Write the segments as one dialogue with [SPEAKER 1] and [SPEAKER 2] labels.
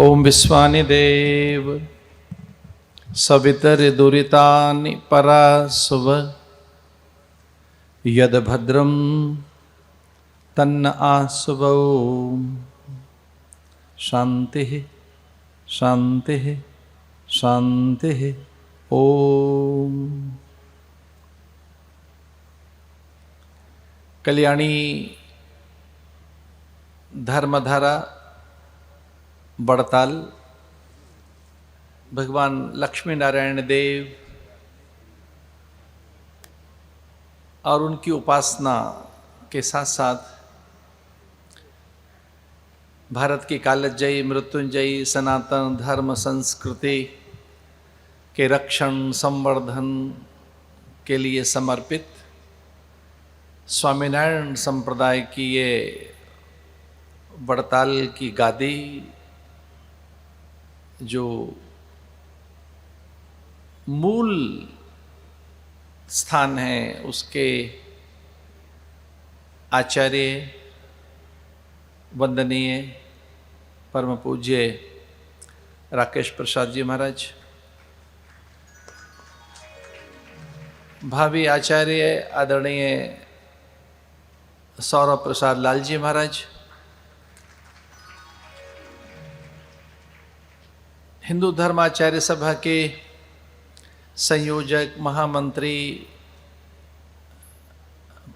[SPEAKER 1] ओम विश्वानि देव सवितर्दुरितानि परासुव यद भद्रं तन्न आसुवौ। शांति शांति शांति ओम। कल्याणी धर्मधारा बड़ताल भगवान लक्ष्मी नारायण देव और उनकी उपासना के साथ साथ भारत की कालजयी मृत्युंजयी सनातन धर्म संस्कृति के रक्षण संवर्धन के लिए समर्पित स्वामीनारायण संप्रदाय की ये बड़ताल की गादी जो मूल स्थान है, उसके आचार्य वंदनीय परम पूज्य राकेश प्रसाद जी महाराज, भावी आचार्य आदरणीय सौरभ प्रसाद लाल जी महाराज, हिंदू धर्माचार्य सभा के संयोजक महामंत्री,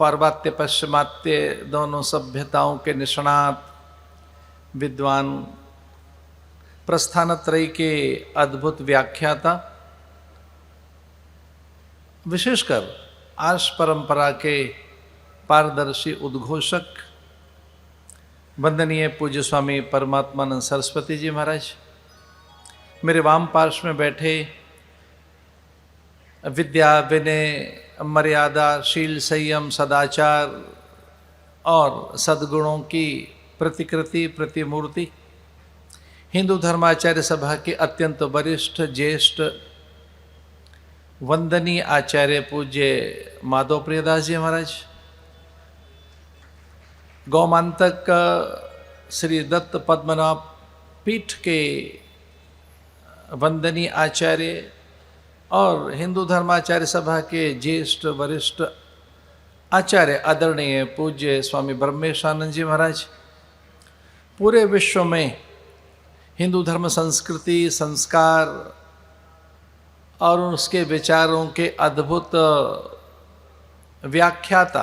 [SPEAKER 1] पार्वत्य पश्चिमात्य दोनों सभ्यताओं के निष्णात विद्वान, प्रस्थानत्रयी के अद्भुत व्याख्याता, विशेषकर आर्ष परंपरा के पारदर्शी उद्घोषक वंदनीय पूज्य स्वामी परमात्मानंद सरस्वती जी महाराज, मेरे वाम पार्श्व में बैठे विद्या विनय मर्यादा शील संयम सदाचार और सद्गुणों की प्रतिकृति प्रतिमूर्ति हिंदू धर्माचार्य सभा के अत्यंत वरिष्ठ ज्येष्ठ वंदनीय आचार्य पूज्य माधव प्रियदास जी महाराज, गौमांतक श्री दत्त पद्मनाभ पीठ के वंदनीय आचार्य और हिंदू धर्माचार्य सभा के ज्येष्ठ वरिष्ठ आचार्य आदरणीय पूज्य स्वामी ब्रह्मेशानंद जी महाराज, पूरे विश्व में हिंदू धर्म संस्कृति संस्कार और उसके विचारों के अद्भुत व्याख्याता,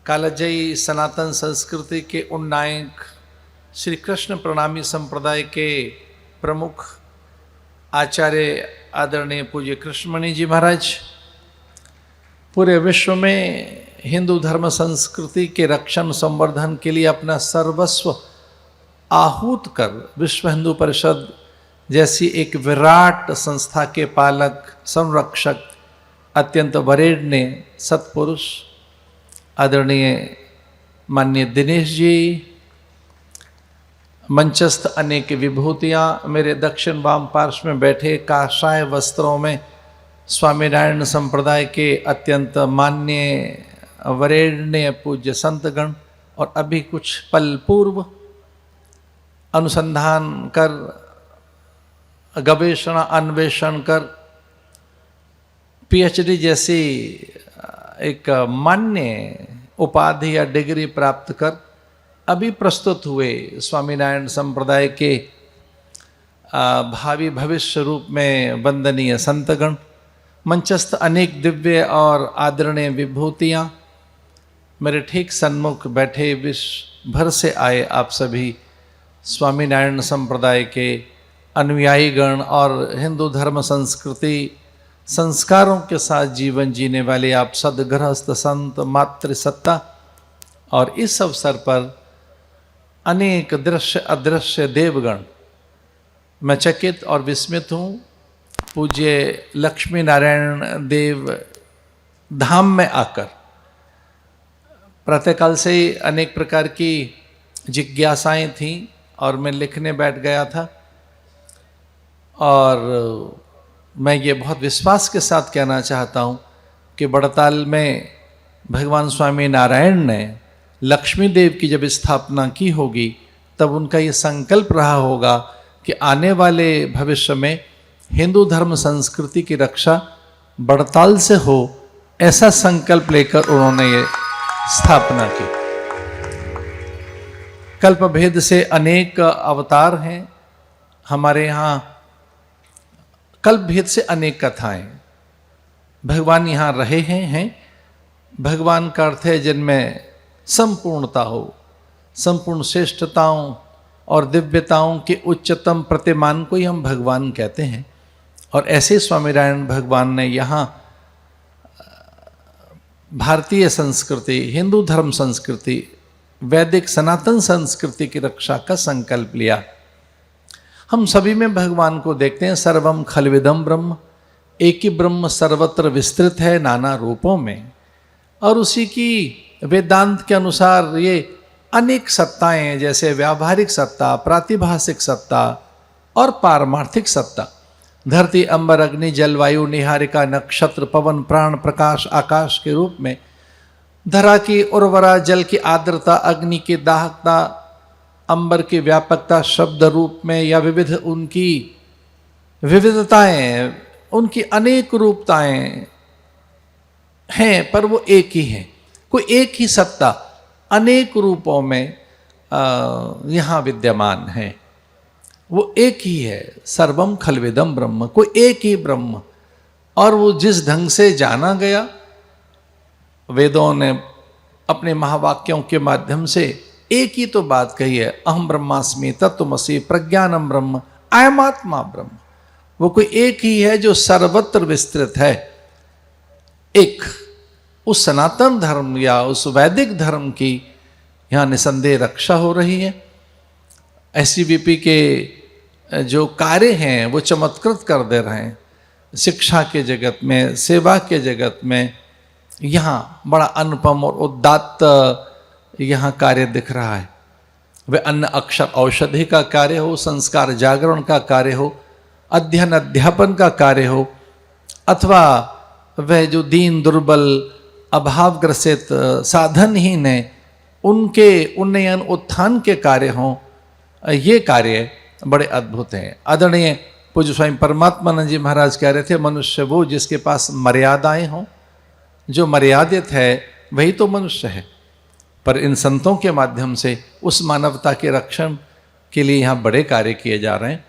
[SPEAKER 1] कालजयी सनातन संस्कृति के उन्नायक श्री कृष्ण प्रणामी संप्रदाय के प्रमुख आचार्य आदरणीय पूज्य कृष्णमणि जी महाराज, पूरे विश्व में हिंदू धर्म संस्कृति के रक्षण संवर्धन के लिए अपना सर्वस्व आहूत कर विश्व हिंदू परिषद जैसी एक विराट संस्था के पालक संरक्षक अत्यंत वरेण्य सत्पुरुष आदरणीय माननीय दिनेश जी, मंचस्थ अनेक विभूतियाँ, मेरे दक्षिण वाम पार्श्व में बैठे काषाय वस्त्रों में स्वामीनारायण संप्रदाय के अत्यंत मान्य वरेण्य पूज्य संतगण, और अभी कुछ पल पूर्व अनुसंधान कर गवेषणा अन्वेषण कर पीएचडी जैसी एक मान्य उपाधि या डिग्री प्राप्त कर अभी प्रस्तुत हुए स्वामीनारायण संप्रदाय के भावी भविष्य रूप में वंदनीय संतगण, मंचस्थ अनेक दिव्य और आदरणीय विभूतियाँ, मेरे ठीक सन्मुख बैठे विश्व भर से आए आप सभी स्वामीनारायण संप्रदाय के अनुयायी गण और हिंदू धर्म संस्कृति संस्कारों के साथ जीवन जीने वाले आप सदगृहस्थ संत मातृसत्ता, और इस अवसर पर अनेक दृश्य अदृश्य देवगण, मैं चकित और विस्मित हूँ। पूज्य लक्ष्मी नारायण देव धाम में आकर प्रातःकाल से ही अनेक प्रकार की जिज्ञासाएं थीं और मैं लिखने बैठ गया था, और मैं ये बहुत विश्वास के साथ कहना चाहता हूँ कि बड़ताल में भगवान स्वामी नारायण ने लक्ष्मी देव की जब स्थापना की होगी तब उनका ये संकल्प रहा होगा कि आने वाले भविष्य में हिंदू धर्म संस्कृति की रक्षा बड़ताल से हो, ऐसा संकल्प लेकर उन्होंने ये स्थापना की। कल्प भेद से अनेक अवतार हैं हमारे यहाँ, कल्प भेद से अनेक कथाएं। भगवान यहाँ रहे हैं। भगवान का अर्थ है जिनमें संपूर्णता हो, संपूर्ण श्रेष्ठताओं और दिव्यताओं के उच्चतम प्रतिमान को ही हम भगवान कहते हैं। और ऐसे स्वामीनारायण भगवान ने यहाँ भारतीय संस्कृति, हिंदू धर्म संस्कृति, वैदिक सनातन संस्कृति की रक्षा का संकल्प लिया। हम सभी में भगवान को देखते हैं। सर्वम खलविदम ब्रह्म, एक ही ब्रह्म सर्वत्र विस्तृत है नाना रूपों में। और उसी की वेदांत के अनुसार ये अनेक सत्ताएं हैं, जैसे व्यावहारिक सत्ता, प्रातिभाषिक सत्ता और पारमार्थिक सत्ता। धरती, अंबर, अग्नि, जलवायु, निहारिका, नक्षत्र, पवन, प्राण, प्रकाश, आकाश के रूप में, धरा की उर्वरा, जल की आर्द्रता, अग्नि की दाहकता, अंबर की व्यापकता शब्द रूप में, या विविध उनकी विविधताएं, उनकी अनेक रूपताएं हैं, पर वो एक ही है। कोई एक ही सत्ता अनेक रूपों में यहाँ विद्यमान है। वो एक ही है, सर्वम खलविदम ब्रह्म, कोई एक ही ब्रह्म। और वो जिस ढंग से जाना गया, वेदों ने अपने महावाक्यों के माध्यम से एक ही तो बात कही है, अहम ब्रह्मास्मि तत्त्वमसि प्रज्ञानम ब्रह्म अयमात्मा ब्रह्म। वो कोई एक ही है जो सर्वत्र विस्तृत है। एक उस सनातन धर्म या उस वैदिक धर्म की यहाँ निसंदेह रक्षा हो रही है। एससीवीपी के जो कार्य हैं वो चमत्कृत कर दे रहे हैं। शिक्षा के जगत में, सेवा के जगत में यहाँ बड़ा अनुपम और उदात्त यहाँ कार्य दिख रहा है। वह अन्न अक्षर औषधि का कार्य हो, संस्कार जागरण का कार्य हो, अध्ययन अध्यापन का कार्य हो, अथवा वह जो दीन दुर्बल अभाव ग्रसित साधनहीन है उनके उन्नयन उत्थान के कार्य हों, ये कार्य बड़े अद्भुत हैं। आदरणीय पूज्य स्वामी परमात्मानंद जी महाराज कह रहे थे, मनुष्य वो जिसके पास मर्यादाएं हों। जो मर्यादित है वही तो मनुष्य है। पर इन संतों के माध्यम से उस मानवता के रक्षण के लिए यहाँ बड़े कार्य किए जा रहे हैं।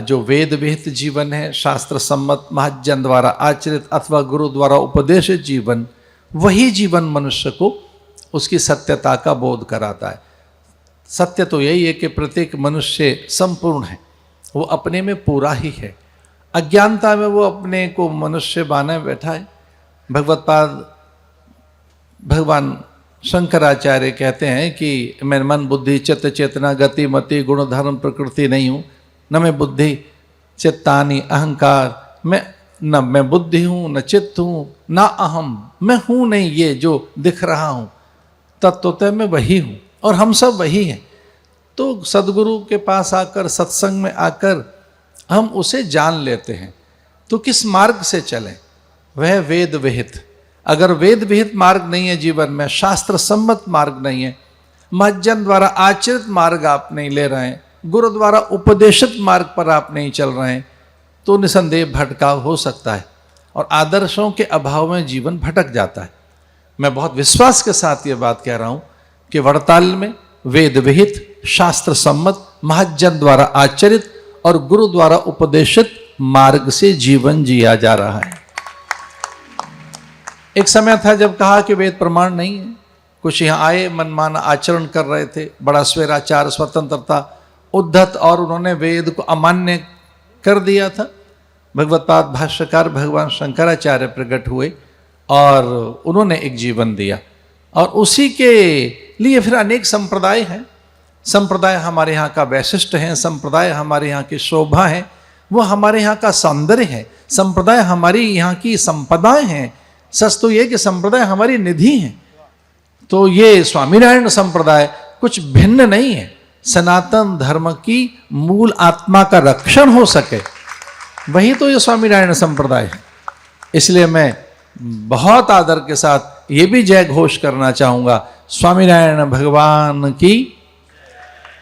[SPEAKER 1] जो वेद विहित जीवन है, शास्त्र सम्मत महाजन द्वारा आचरित अथवा गुरु द्वारा उपदेशित जीवन, वही जीवन मनुष्य को उसकी सत्यता का बोध कराता है। सत्य तो यही है कि प्रत्येक मनुष्य संपूर्ण है, वो अपने में पूरा ही है। अज्ञानता में वो अपने को मनुष्य बाने बैठा है। भगवान शंकराचार्य कहते हैं कि मैं मन बुद्धि चित्त चेतना गति मति गुण धर्म प्रकृति नहीं हूँ, न मैं बुद्धि चित्तानि अहंकार, न मैं बुद्धि हूँ न चित्त हूँ न अहम, मैं हूँ नहीं ये जो दिख रहा हूँ, तत्वतः मैं वही हूँ और हम सब वही हैं। तो सदगुरु के पास आकर, सत्संग में आकर हम उसे जान लेते हैं। तो किस मार्ग से चलें? वह वेद विहित। अगर वेद विहित मार्ग नहीं है जीवन में, शास्त्र सम्मत मार्ग नहीं है, महजन द्वारा आचरित मार्ग आप नहीं ले रहे हैं, गुरु द्वारा उपदेशित मार्ग पर आप नहीं चल रहे हैं, तो निसंदेह भटकाव हो सकता है और आदर्शों के अभाव में जीवन भटक जाता है। मैं बहुत विश्वास के साथ ये बात कह रहा हूं कि वड़ताल में वेद विहित, शास्त्र सम्मत, महजन द्वारा आचरित और गुरु द्वारा उपदेशित मार्ग से जीवन जिया जा रहा है। एक समय था जब कहा कि वेद प्रमाण नहीं है, कुछ यहाँ आए मनमाना आचरण कर रहे थे, बड़ा स्वेराचार, स्वतंत्रता, उद्धत, और उन्होंने वेद को अमान्य कर दिया था। भगवत्पाद भाष्यकार भगवान शंकराचार्य प्रकट हुए और उन्होंने एक जीवन दिया, और उसी के लिए फिर अनेक संप्रदाय हैं। संप्रदाय हमारे यहाँ का वैशिष्ट है, संप्रदाय हमारे यहाँ की शोभा है, वो हमारे यहाँ का सौंदर्य है, संप्रदाय हमारी यहाँ की संपदाएं हैं। सच तो ये कि संप्रदाय हमारी निधि है। तो ये स्वामीनारायण संप्रदाय कुछ भिन्न नहीं है। सनातन धर्म की मूल आत्मा का रक्षण हो सके, वही तो ये स्वामीनारायण संप्रदाय है। इसलिए मैं बहुत आदर के साथ ये भी जय घोष करना चाहूंगा, स्वामीनारायण भगवान की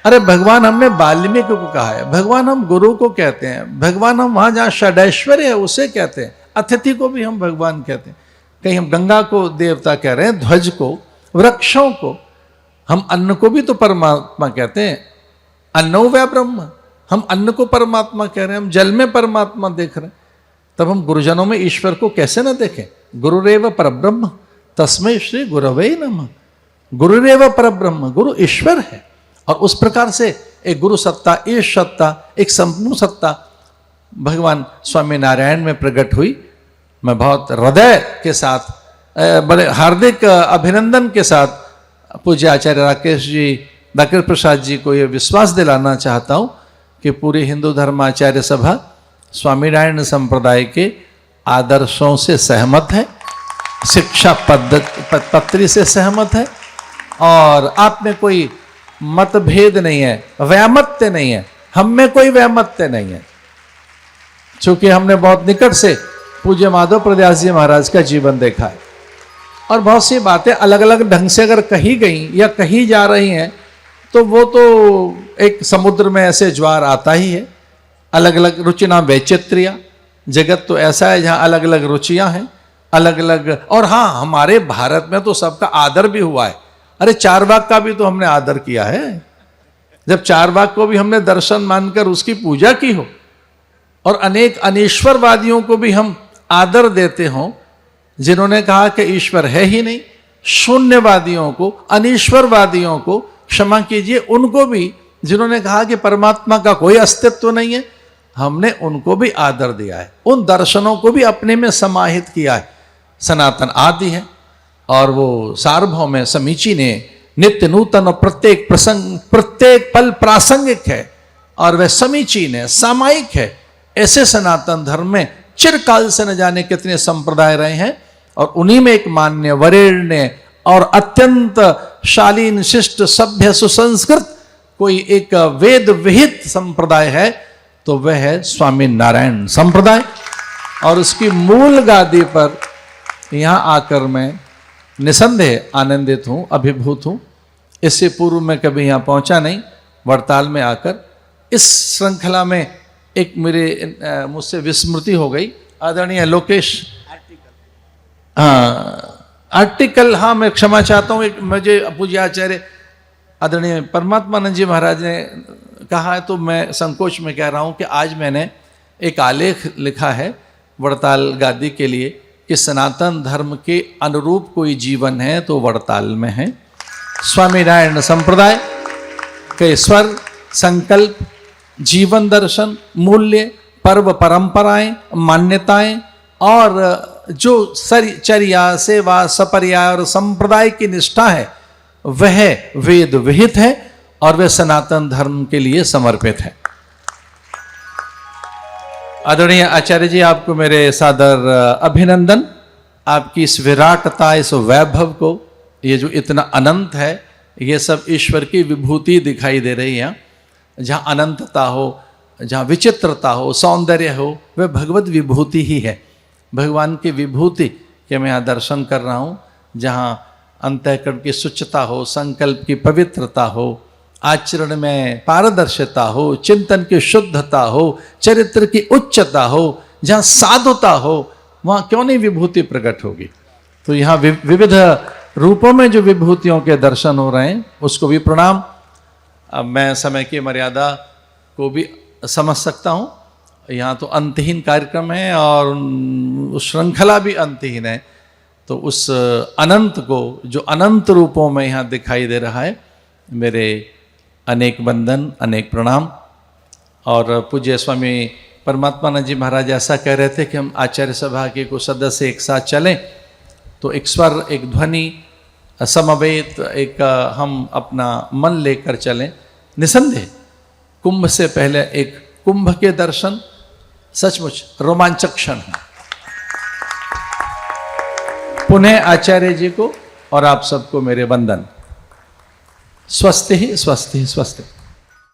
[SPEAKER 1] अरे भगवान हमने वाल्मीकि को कहा है, भगवान हम गुरु को कहते हैं, भगवान हम वहां जहां षडैश्वर्य है उसे कहते हैं, अतिथि को भी हम भगवान कहते हैं। कहीं हम गंगा को देवता कह रहे हैं, ध्वज को, वृक्षों को, हम अन्न को भी तो परमात्मा कहते हैं, अन्नो वै ब्रह्म, हम अन्न को परमात्मा कह रहे हैं, हम जल में परमात्मा देख रहे हैं, तब हम गुरुजनों में ईश्वर को कैसे ना देखें। गुरुरेव परब्रह्म तस्मै श्री गुरवे नमः। गुरुरेव परब्रह्म, गुरु ईश्वर है, और उस प्रकार से एक गुरु सत्ता, ईश सत्ता, एक संपूर्ण सत्ता भगवान स्वामी नारायण में प्रकट हुई। मैं बहुत हृदय के साथ, बड़े हार्दिक अभिनंदन के साथ पूज्य आचार्य राकेश जी, डाक्टर प्रसाद जी को यह विश्वास दिलाना चाहता हूँ कि पूरी हिंदू धर्माचार्य सभा स्वामीनारायण संप्रदाय के आदर्शों से सहमत है, शिक्षा पत्री से सहमत है, और आप में कोई मतभेद नहीं है, वैमत्य नहीं है, हम में कोई वैमत्य नहीं है, क्योंकि हमने बहुत निकट से पूज्य माधव प्रद्यास जी महाराज का जीवन देखा है। और बहुत सी बातें अलग अलग ढंग से अगर कही गई या कही जा रही हैं तो वो तो एक समुद्र में ऐसे ज्वार आता ही है। अलग अलग रुचिना वैचित्र्या, जगत तो ऐसा है जहाँ अलग अलग रुचियाँ हैं, अलग अलग। और हाँ, हमारे भारत में तो सबका आदर भी हुआ है। अरे चारवाक का भी तो हमने आदर किया है, जब चारवाक को भी हमने दर्शन मानकर उसकी पूजा की हो, और अनेक अनीश्वरवादियों को भी हम आदर देते हों, जिन्होंने कहा कि ईश्वर है ही नहीं, शून्यवादियों को, अनीश्वरवादियों को, क्षमा कीजिए उनको भी, जिन्होंने कहा कि परमात्मा का कोई अस्तित्व नहीं है, हमने उनको भी आदर दिया है, उन दर्शनों को भी अपने में समाहित किया है। सनातन आदि है, और वो सार्वभौम है, समीची ने, नित्य नूतन, और प्रत्येक प्रसंग, प्रत्येक पल प्रासंगिक है, और वह समीचीन है, सामायिक है। ऐसे सनातन धर्म में चिरकाल से न जाने कितने संप्रदाय रहे हैं, और उन्हीं में एक मान्य, वरेण्य और अत्यंत शालीन, शिष्ट, सभ्य, सुसंस्कृत कोई एक वेद विहित संप्रदाय है तो वह है स्वामी नारायण संप्रदाय। और उसकी मूल गादी पर यहाँ आकर मैं निसंदेह आनंदित हूँ, अभिभूत हूँ। इससे पूर्व मैं कभी यहाँ पहुँचा नहीं। वड़ताल में आकर इस श्रृंखला में एक मेरे मुझसे विस्मृति हो गई। आदरणीय लोकेश आर्टिकल, हाँ मैं क्षमा चाहता हूँ, एक मुझे पूज्य आचार्य आदरणीय परमात्मानंद जी महाराज ने कहा है तो मैं संकोच में कह रहा हूँ कि आज मैंने एक आलेख लिखा है वड़ताल गादी के लिए कि सनातन धर्म के अनुरूप कोई जीवन है तो वड़ताल में है। स्वामीनारायण संप्रदाय के स्वर, संकल्प, जीवन दर्शन, मूल्य, पर्व, परंपराएं, मान्यताएं और जो चर्या, सेवा, सपर्या और संप्रदाय की निष्ठा है वह वेद विहित है और वह सनातन धर्म के लिए समर्पित है। आदरणीय आचार्य जी, आपको मेरे सादर अभिनंदन। आपकी इस विराटता, इस वैभव को, ये जो इतना अनंत है, ये सब ईश्वर की विभूति दिखाई दे रही है। जहाँ अनंतता हो, जहाँ विचित्रता हो, सौंदर्य हो, वह भगवत विभूति ही है। भगवान की विभूति के मैं यहाँ दर्शन कर रहा हूँ, जहाँ अंतःकरण की शुचिता हो, संकल्प की पवित्रता हो, आचरण में पारदर्शिता हो, चिंतन की शुद्धता हो, चरित्र की उच्चता हो, जहाँ साधुता हो, वहाँ क्यों नहीं विभूति प्रकट होगी। तो यहाँ विविध रूपों में जो विभूतियों के दर्शन हो रहे हैं उसको भी प्रणाम। अब मैं समय की मर्यादा को भी समझ सकता हूँ। यहाँ तो अंतहीन कार्यक्रम है और उस श्रृंखला भी अंतहीन है, तो उस अनंत को जो अनंत रूपों में यहाँ दिखाई दे रहा है, मेरे अनेक वंदन, अनेक प्रणाम। और पूज्य स्वामी परमात्मानंद जी महाराज ऐसा कह रहे थे कि हम आचार्य सभा के कुछ सदस्य एक साथ चलें तो एक स्वर, एक ध्वनि, समवेत, एक हम अपना मन लेकर चलें। निसंदेह कुंभ से पहले एक कुंभ के दर्शन सचमुच रोमांचक क्षण है। पुनः आचार्य जी को और आप सबको मेरे वंदन। स्वस्ति ही स्वस्ति ही स्वस्ति।